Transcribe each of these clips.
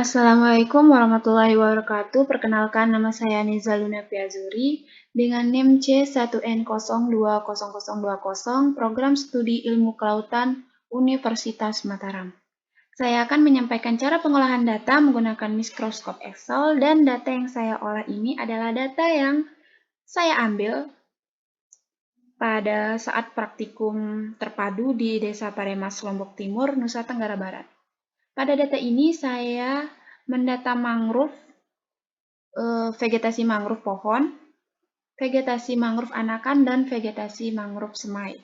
Assalamualaikum warahmatullahi wabarakatuh. Perkenalkan, nama saya Nizaluna Piazuri dengan NIM C1N020020, Program Studi Ilmu Kelautan Universitas Mataram. Saya akan menyampaikan cara pengolahan data menggunakan mikroskop Excel, dan data yang saya olah ini adalah data yang saya ambil pada saat praktikum terpadu di Desa Paremas, Lombok Timur, Nusa Tenggara Barat. Pada data ini saya mendata mangrove, vegetasi mangrove pohon, vegetasi mangrove anakan, dan vegetasi mangrove semai.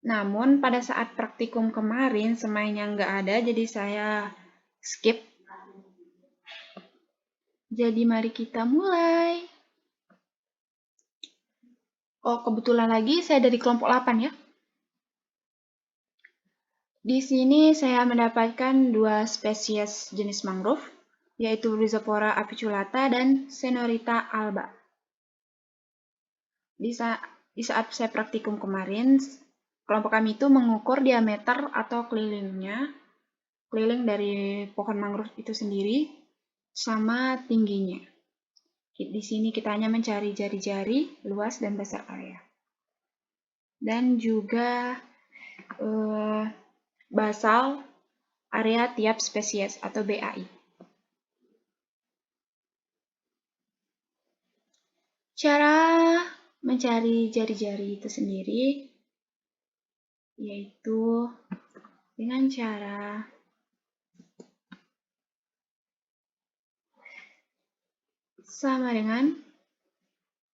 Namun pada saat praktikum kemarin semainya nggak ada, jadi saya skip. Jadi mari kita mulai. Oh, kebetulan lagi saya dari kelompok 8 ya. Di sini saya mendapatkan 2 spesies jenis mangrove, yaitu Rhizophora apiculata dan Senorita alba. Di saat saya praktikum kemarin, kelompok kami itu mengukur diameter atau keliling dari pohon mangrove itu sendiri, sama tingginya. Di sini kita hanya mencari jari-jari, luas, dan besar area. Dan juga basal area tiap spesies atau BAI. Cara mencari jari-jari itu sendiri yaitu dengan cara sama dengan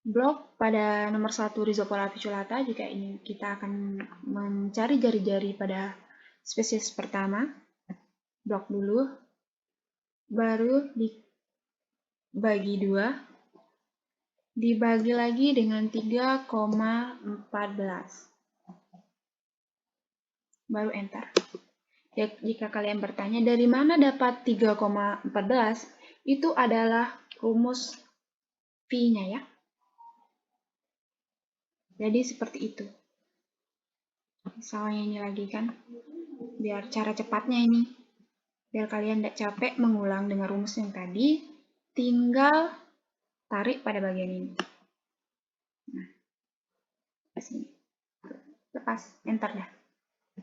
blok pada nomor 1 Rhizophora apiculata. Jika ini kita akan mencari jari-jari pada spesies pertama, blok dulu, baru dibagi 2, dibagi lagi dengan 3,14, baru enter. Jika kalian bertanya dari mana dapat 3,14, itu adalah rumus V-nya ya. Jadi seperti itu. Misalnya ini lagi kan, biar cara cepatnya ini, biar kalian tidak capek mengulang dengan rumus yang tadi, tinggal tarik pada bagian ini. Nah, ke sini. Lepas, enter dah.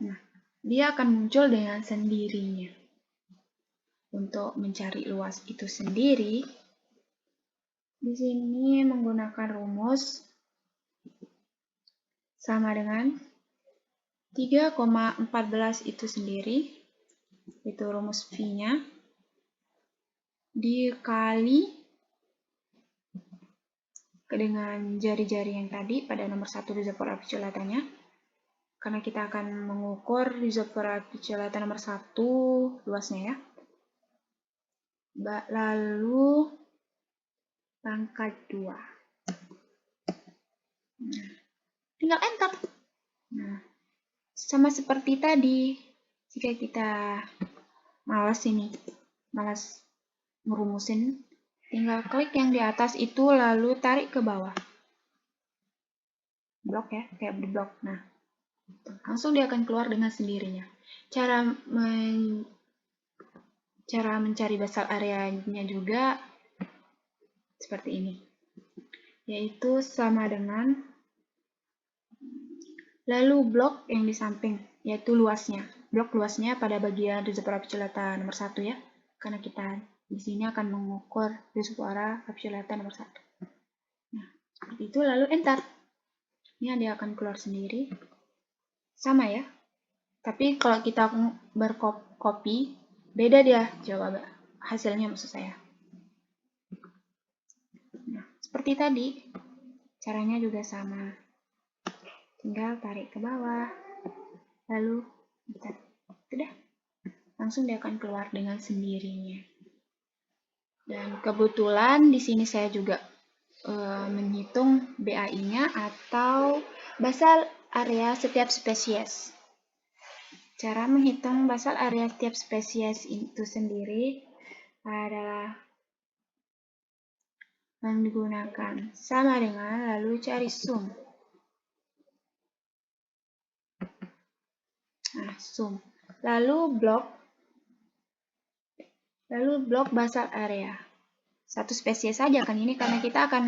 Nah, dia akan muncul dengan sendirinya. Untuk mencari luas itu sendiri, di sini menggunakan rumus sama dengan 3,14 itu sendiri, itu rumus V-nya, dikali dengan jari-jari yang tadi pada nomor 1 Rhizophora apiculatanya, karena kita akan mengukur Rhizophora apiculata nomor 1 luasnya ya. Lalu pangkat 2. Nah, tinggal enter. Nah, sama seperti tadi, jika kita malas ngerumusin, tinggal klik yang di atas itu lalu tarik ke bawah. Blok ya, kayak di blok. Nah, langsung dia akan keluar dengan sendirinya. Cara mencari basal areanya juga seperti ini, yaitu sama dengan lalu blok yang di samping, yaitu luasnya. Blok luasnya pada bagian Rhizophora apiculata nomor 1 ya, karena kita di sini akan mengukur Rhizophora apiculata nomor 1. Nah, seperti itu, lalu enter. Ini dia akan keluar sendiri. Sama ya. Tapi kalau kita bercopy, beda dia jawaban hasilnya maksud saya. Nah, seperti tadi, caranya juga sama. Tinggal tarik ke bawah, lalu kita sudah langsung dia akan keluar dengan sendirinya. Dan kebetulan di sini saya juga menghitung BAI-nya atau basal area setiap spesies. Cara menghitung basal area setiap spesies itu sendiri adalah menggunakan sama dengan lalu cari sum. Nah, sum. Lalu blok Lalu blok basal area. Satu spesies saja kan ini, karena kita akan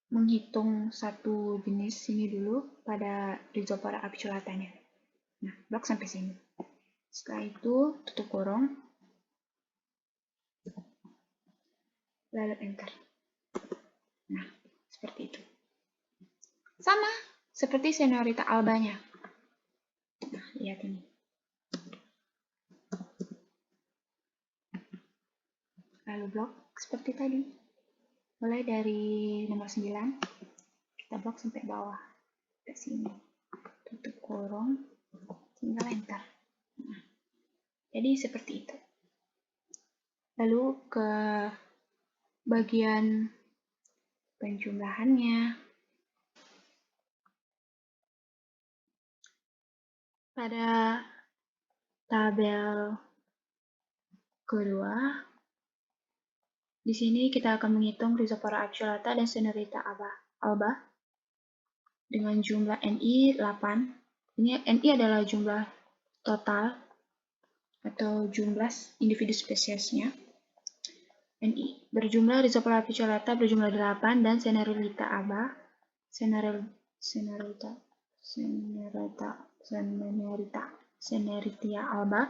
menghitung satu jenis ini dulu pada Rhizopora apiculatanya. Nah, blok sampai sini. Setelah itu tutup kurung, lalu enter. Nah, seperti itu. Sama seperti Senorita albanya. Nah, lihat ini. Lalu blok seperti tadi. Mulai dari nomor 9, kita blok sampai bawah. Ke sini. Tutup kurung, tinggal enter. Nah, jadi seperti itu. Lalu ke bagian penjumlahannya. Pada tabel kedua, di sini kita akan menghitung Rhizopora apiculata dan Senorita alba dengan jumlah NI 8. Ini NI adalah jumlah total atau jumlah individu spesiesnya. NI berjumlah Rhizopora apiculata berjumlah 8 dan Senorita alba Seneritia alba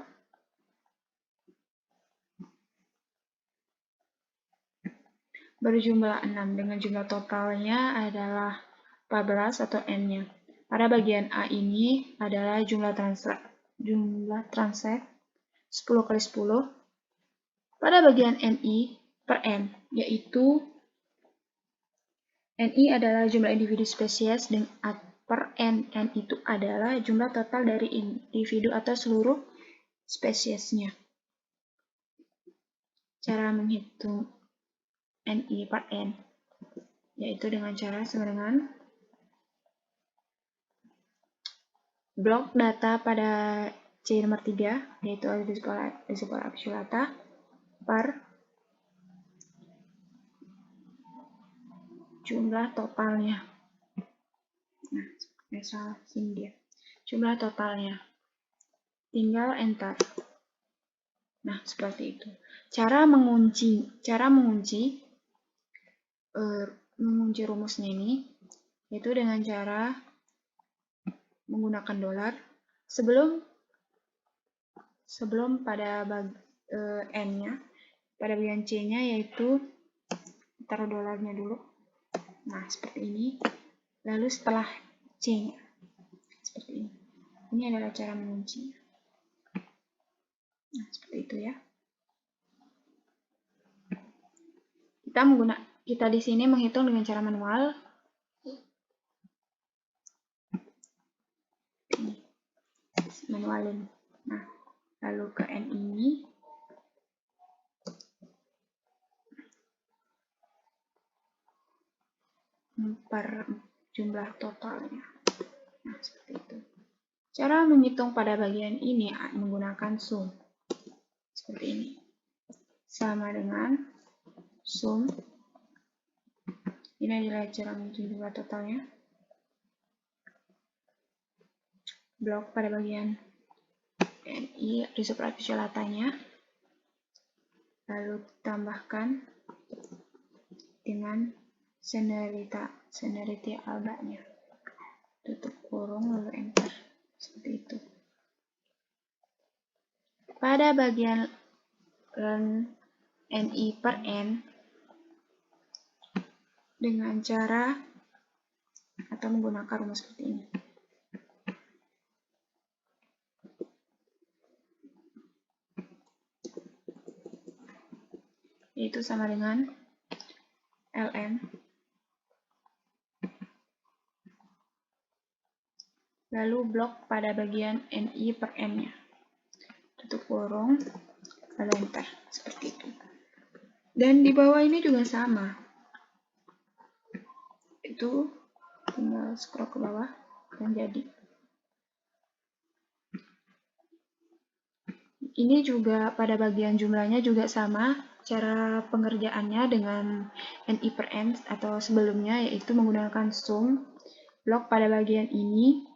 berjumlah 6 dengan jumlah totalnya adalah 14 atau N-nya. Pada bagian A ini adalah jumlah translate 10 kali 10. Pada bagian NI per N, yaitu NI adalah jumlah individu spesies dan per N itu adalah jumlah total dari individu atau seluruh spesiesnya. Cara menghitung NI per N yaitu dengan cara sama dengan blok data pada C nomor 3, yaitu Rhizopora apiculata per jumlah totalnya. Nah, salah sini dia. Jumlah totalnya. Tinggal enter. Nah, seperti itu. Cara mengunci rumusnya ini yaitu dengan cara menggunakan dolar sebelum pada N-nya, pada bagian C-nya yaitu taruh dolarnya dulu. Nah, seperti ini. Lalu setelah C-nya seperti ini. Ini adalah cara mengunci. Nah, seperti itu ya. Kita di sini menghitung dengan cara manual. Ini. Manualin. Nah, lalu ke N ini. Per jumlah totalnya. Nah, seperti itu. Cara menghitung pada bagian ini menggunakan sum. Seperti ini. Sama dengan sum. Ini adalah cara menghitung jumlah totalnya. Blok pada bagian NI Rhizopora apiculatanya. Lalu tambahkan dengan Seneritia albanya. Tutup kurung lalu enter. Seperti itu. Pada bagian NI per N dengan cara atau menggunakan rumus seperti ini. Yaitu sama dengan ln lalu blok pada bagian NI per N-nya. Tutup kurung, lalu enter. Seperti itu. Dan di bawah ini juga sama. Itu tinggal scroll ke bawah dan jadi. Ini juga pada bagian jumlahnya juga sama. Cara pengerjaannya dengan NI per N atau sebelumnya yaitu menggunakan sum. Blok pada bagian ini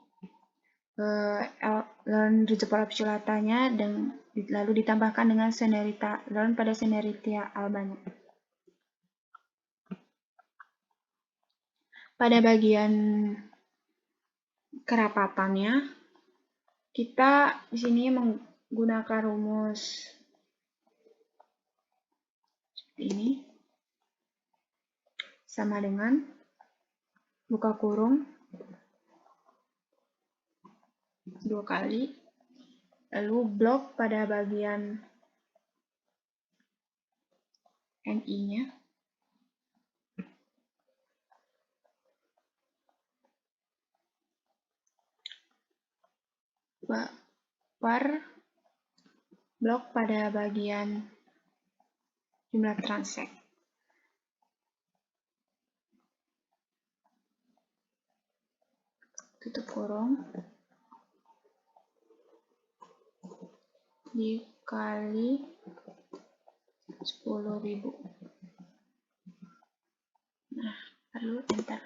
learn reservoir obturatanya dan lalu ditambahkan dengan Senerita learn pada Seneritia albanya. Pada bagian kerapatannya, kita di sini menggunakan rumus seperti ini, sama dengan buka kurung 2 kali, lalu blok pada bagian NI-nya, per blok pada bagian jumlah transaksi. Tutup kurung dikali 10.000. Nah, lalu enter.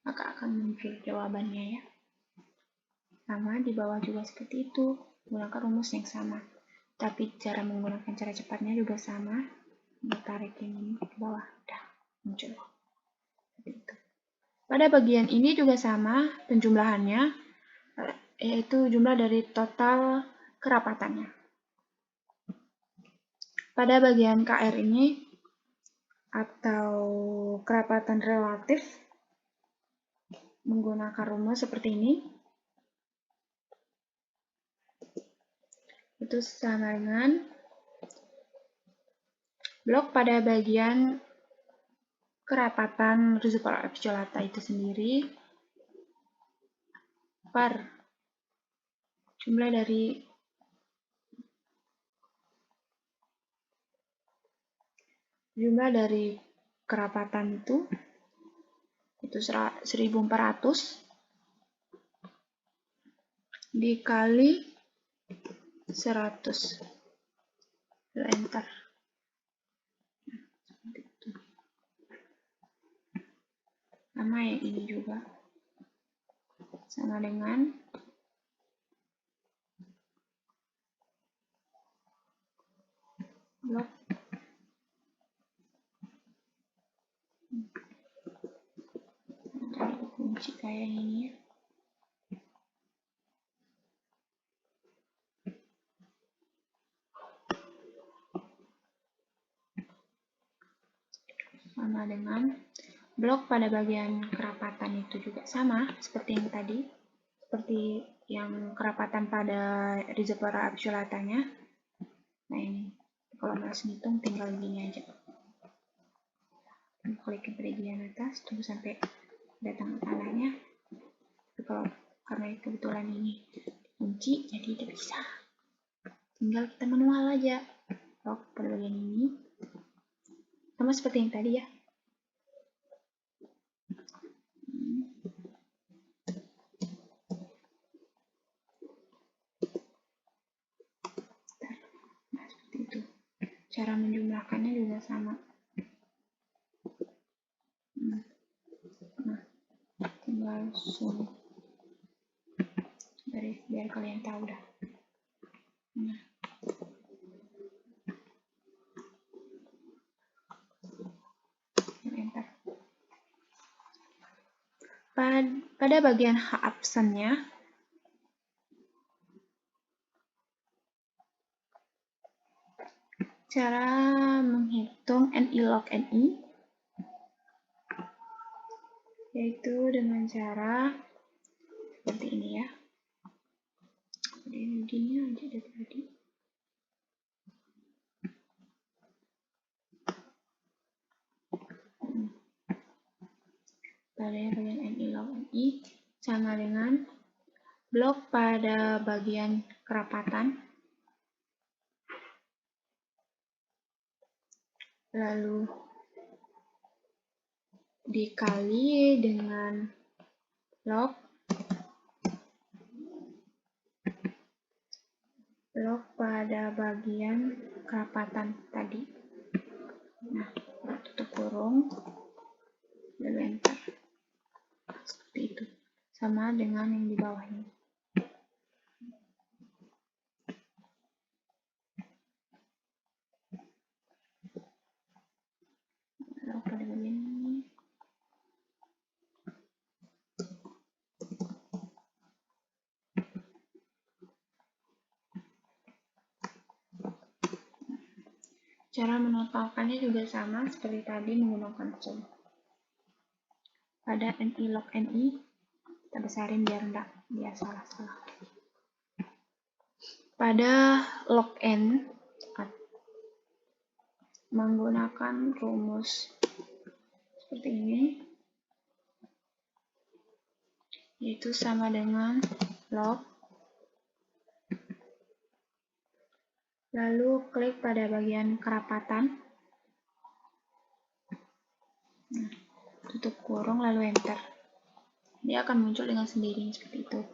Maka akan muncul jawabannya ya. Sama di bawah juga seperti itu, menggunakan rumus yang sama. Tapi cara menggunakan cara cepatnya juga sama. Tarik ini ke bawah, udah muncul. Seperti itu. Pada bagian ini juga sama penjumlahannya, yaitu jumlah dari total kerapatannya. Pada bagian KR ini, atau kerapatan relatif, menggunakan rumus seperti ini. Itu sama dengan blok pada bagian kerapatan reservoir obturata itu sendiri per jumlah dari kerapatan itu 1.400 dikali 100. Enter. Sama yang ini juga. Sama dengan blok kunci kayak ini ya. Sama dengan blok pada bagian kerapatan itu juga sama seperti yang tadi, seperti yang kerapatan pada reservoir obturatanya. Nah ini, kalau mau ngitung tinggal gini aja. Klik ke bagian atas, tunggu sampai datang tandanya. Kalau karena kebetulan ini kunci, jadi tidak bisa. Tinggal kita manual aja. Blok pada bagian ini, sama seperti yang tadi ya. Nah, seperti itu. Cara menjumlahkannya juga sama. Nah, tinggal zoom. Biar kalian tahu dah. Nah. Enter. Pada bagian H absennya, cara menghitung NI log NI yaitu dengan cara seperti ini ya. Ini gini aja dari tadi. Pada bagian NI log NI sama dengan blok pada bagian kerapatan, lalu dikali dengan log pada bagian kerapatan tadi. Nah, tutup kurung, lalu enter. Seperti itu. Sama dengan yang di bawahnya. Cara menotalkannya juga sama seperti tadi menggunakan sum. Pada NI log NI, kita besarin biar salah-salah. Pada log N, menggunakan rumus seperti ini, yaitu sama dengan log, lalu klik pada bagian kerapatan, nah, tutup kurung lalu enter. Dia akan muncul dengan sendirinya seperti itu.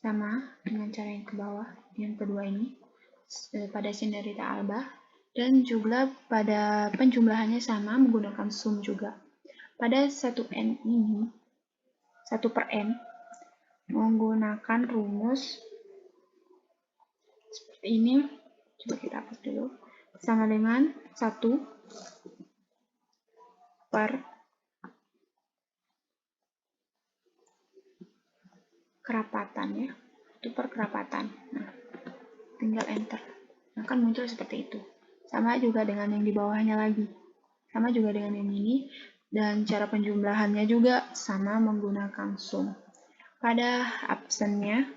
Sama dengan cara yang ke bawah, yang kedua ini, pada Senorita Alba, dan juga pada penjumlahannya sama menggunakan sum juga. Pada 1N ini, 1 per N, menggunakan rumus seperti ini. Coba kita hapus dulu. Sama dengan 1 per kerapatan ya. 1 per kerapatan. Nah, tinggal enter. Akan muncul seperti itu. Sama juga dengan yang di bawahnya lagi. Sama juga dengan yang ini. Dan cara penjumlahannya juga sama menggunakan sum. Pada absennya,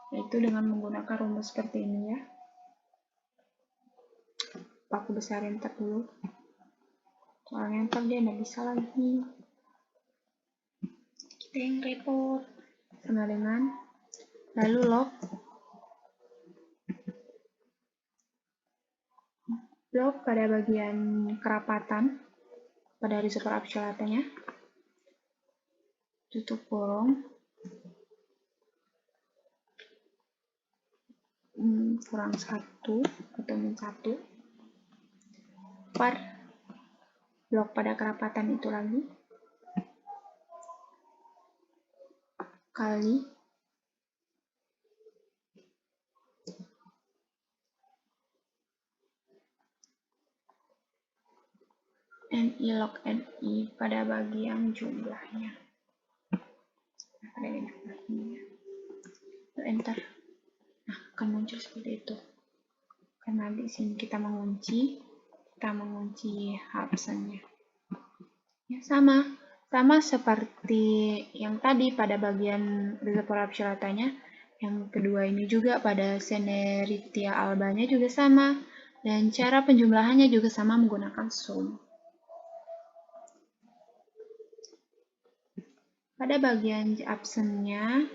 yaitu dengan menggunakan rumus seperti ini ya. Aku besarin tab dulu. Soalnya ntar dia nggak bisa lagi. Kita yang repot. Sama dengan lalu log pada bagian kerapatan pada reservoir absolutnya, tutup kurung, kurang 1 atau min 1 per blok pada kerapatan itu lagi kali NI log NI pada bagian jumlahnya. Pada jumlahnya. Enter. Nah, akan muncul seperti itu. Karena di sini kita mengunci absennya. Ya, sama seperti yang tadi pada bagian reservoir absolutanya. Yang kedua ini juga pada Senorita Albanya juga sama. Dan cara penjumlahannya juga sama menggunakan sum. Pada bagian absennya,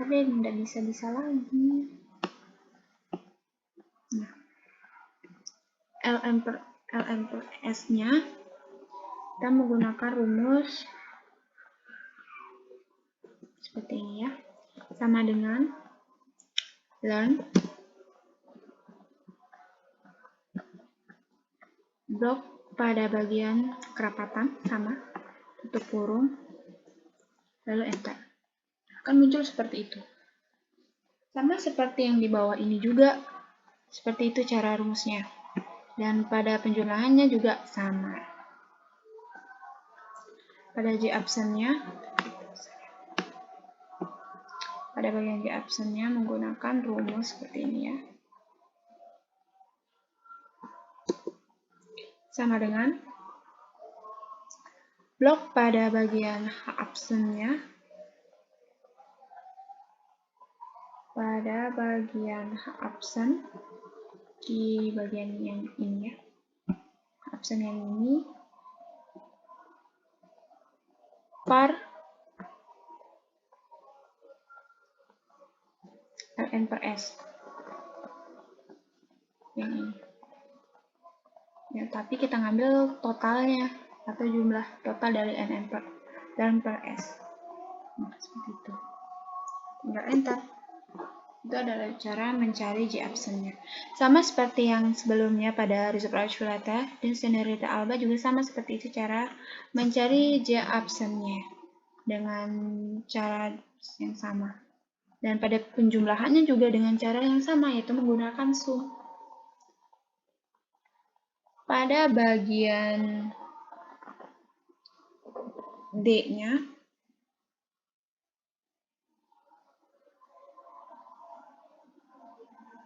tapi tidak bisa lagi. Nah, LM per S-nya, kita menggunakan rumus seperti ini ya, sama dengan learn blok pada bagian kerapatan sama, tutup kurung, lalu enter. Akan muncul seperti itu. Sama seperti yang di bawah ini juga, seperti itu cara rumusnya. Dan pada penjumlahannya juga sama. Pada J absennya, pada bagian J absennya menggunakan rumus seperti ini ya. Sama dengan blok pada bagian H absennya, pada bagian H absen di bagian yang ini ya, absen yang ini per Ln per S yang ini ya, tapi kita ngambil totalnya atau jumlah total dari Ln per S. Nah, seperti itu. Tinggal enter. Itu adalah cara mencari J absennya. Sama seperti yang sebelumnya pada reservoir absoluta dan Senorita Alba juga sama seperti itu cara mencari J absennya dengan cara yang sama. Dan pada penjumlahannya juga dengan cara yang sama, yaitu menggunakan sum. Pada bagian D-nya,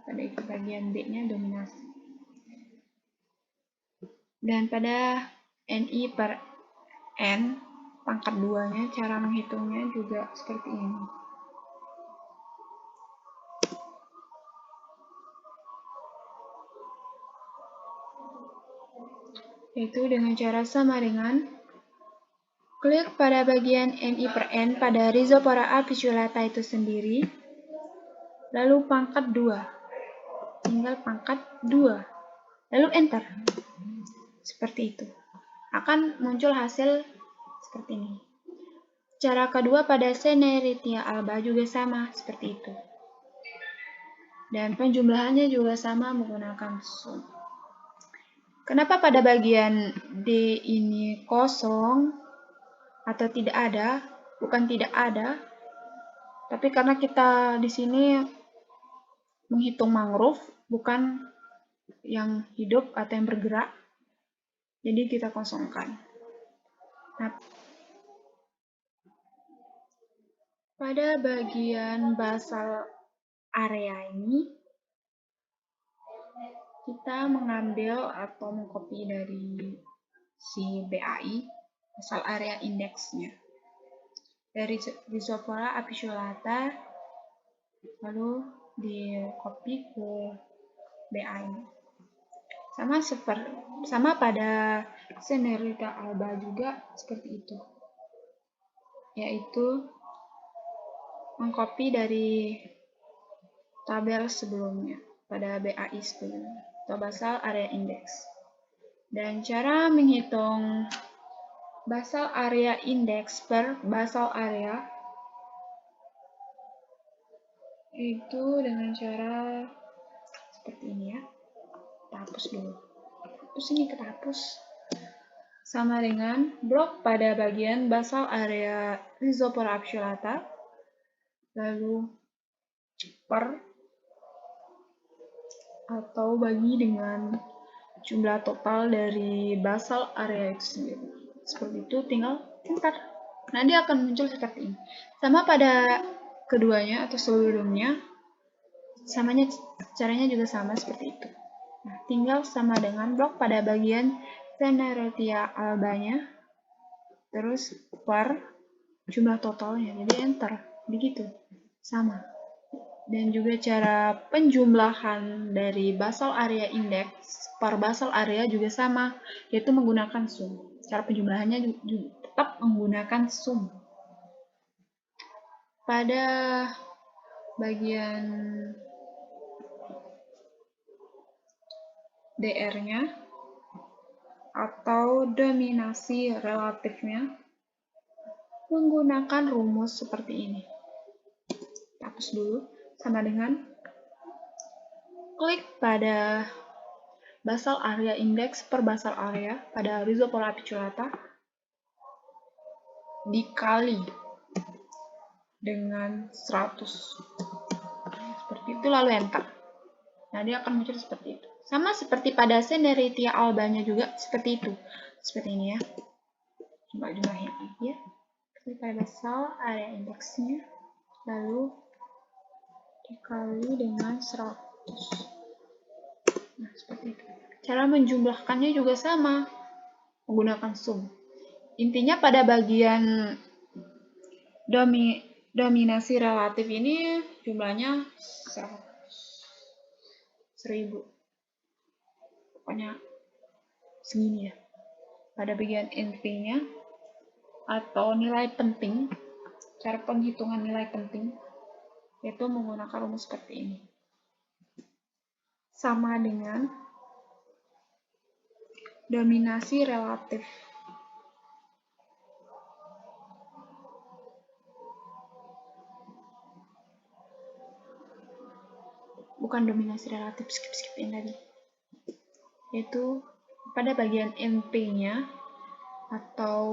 pada bagian B-nya dominasi. Dan pada NI per N, pangkat 2-nya, cara menghitungnya juga seperti ini. Yaitu dengan cara sama dengan klik pada bagian NI per N pada Rhizopora apicculata itu sendiri, lalu pangkat 2. Tinggal pangkat 2. Lalu enter. Seperti itu. Akan muncul hasil seperti ini. Cara kedua pada Cneritia alba juga sama seperti itu. Dan penjumlahannya juga sama menggunakan sum. Kenapa pada bagian D ini kosong atau tidak ada? Bukan tidak ada, tapi karena kita di sini menghitung mangrove, bukan yang hidup atau yang bergerak, jadi kita kosongkan. Nah, pada bagian basal area ini, kita mengambil atau mengcopy dari si BAI, basal area indeksnya. Dari Rhizopora apicculata, lalu di copy ke BAI. Sama pada Cneritia alba juga seperti itu, yaitu mengcopy dari tabel sebelumnya pada BAI sebelumnya atau basal area index. Dan cara menghitung basal area index per basal area itu dengan cara seperti ini ya. Kita hapus dulu. Terus ini kita hapus. Sama dengan blok pada bagian basal area Rhizopora apicculata, lalu per atau bagi dengan jumlah total dari basal area itu sendiri. Seperti itu, tinggal enter. Nah, dia akan muncul seperti ini. Sama pada keduanya atau sebelumnya, caranya juga sama seperti itu. Nah, tinggal sama dengan blok pada bagian Cneritia albanya, terus per jumlah totalnya, jadi enter, begitu, sama. Dan juga cara penjumlahan dari basal area index per basal area juga sama, yaitu menggunakan sum. Cara penjumlahannya juga tetap menggunakan sum. Pada bagian DR-nya atau dominasi relatifnya menggunakan rumus seperti ini. Hapus dulu, sama dengan klik pada basal area index per basal area pada Rhizopora apicculata dikali dengan 100. Seperti itu, lalu enter. Nah, dia akan muncul seperti itu. Sama seperti pada Cneritia albanya juga seperti itu. Seperti ini ya. Coba jumlahin lagi ya. Klik pada basal area indeksnya, lalu dikali dengan 100. Nah, seperti itu. Cara menjumlahkannya juga sama, menggunakan sum. Intinya pada bagian dominasi relatif ini jumlahnya 1000. Pokoknya segini ya. Pada bagian NP-nya atau nilai penting, cara penghitungan nilai penting, yaitu menggunakan rumus seperti ini. Sama dengan dominasi relatif. Bukan dominasi relatif, skip yang tadi. Yaitu pada bagian NP-nya atau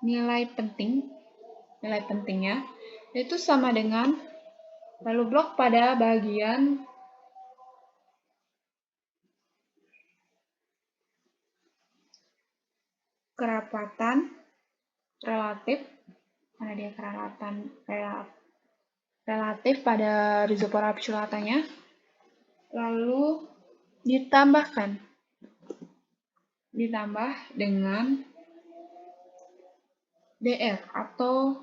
nilai pentingnya, yaitu sama dengan lalu blok pada bagian kerapatan relatif, mana dia kerapatan relatif pada Rhizopora apicculatanya, lalu ditambah dengan DR atau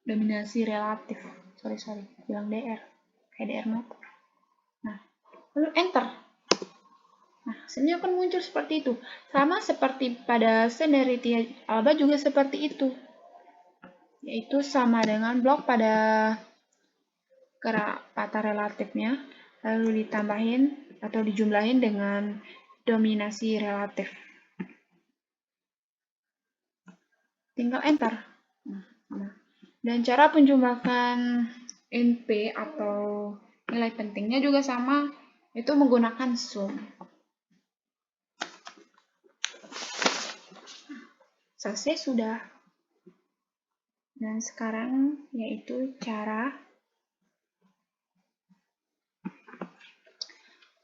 dominasi relatif. Sorry, bilang DR. Kayak DR motor. Nah, lalu enter. Nah, hasilnya akan muncul seperti itu. Sama seperti pada Sindarity alba juga seperti itu. Yaitu sama dengan blok pada kata relatifnya, lalu ditambahin atau dijumlahin dengan dominasi relatif. Tinggal enter. Dan cara penjumlahan NP atau nilai pentingnya juga sama, itu menggunakan sum. Selesai sudah. Dan sekarang yaitu cara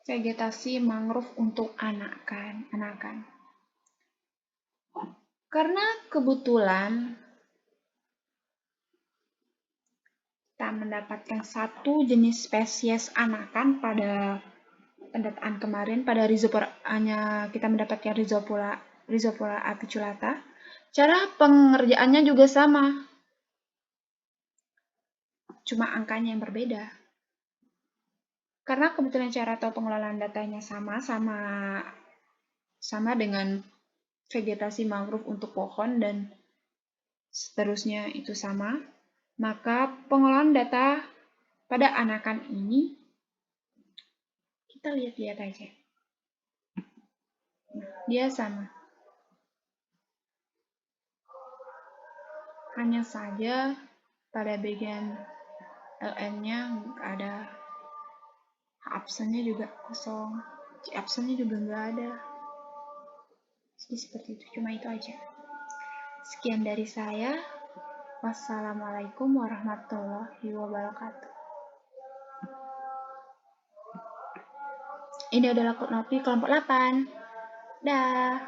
vegetasi mangrove untuk anakan. Karena kebetulan kita mendapatkan satu jenis spesies anakan pada pendataan kemarin, pada rhizopora-nya kita mendapatkan Rhizophora apiculata. Cara pengerjaannya juga sama, cuma angkanya yang berbeda. Karena kebetulan cara atau pengelolaan datanya sama dengan vegetasi mangrove untuk pohon dan seterusnya itu sama, maka pengelolaan data pada anakan ini kita lihat-lihat aja. Dia sama. Hanya saja pada bagian LN-nya nggak ada, absennya juga kosong, absennya juga nggak ada. Jadi seperti itu, cuma itu aja. Sekian dari saya. Wassalamualaikum warahmatullahi wabarakatuh. Ini adalah Nopi kelompok 8. Dah.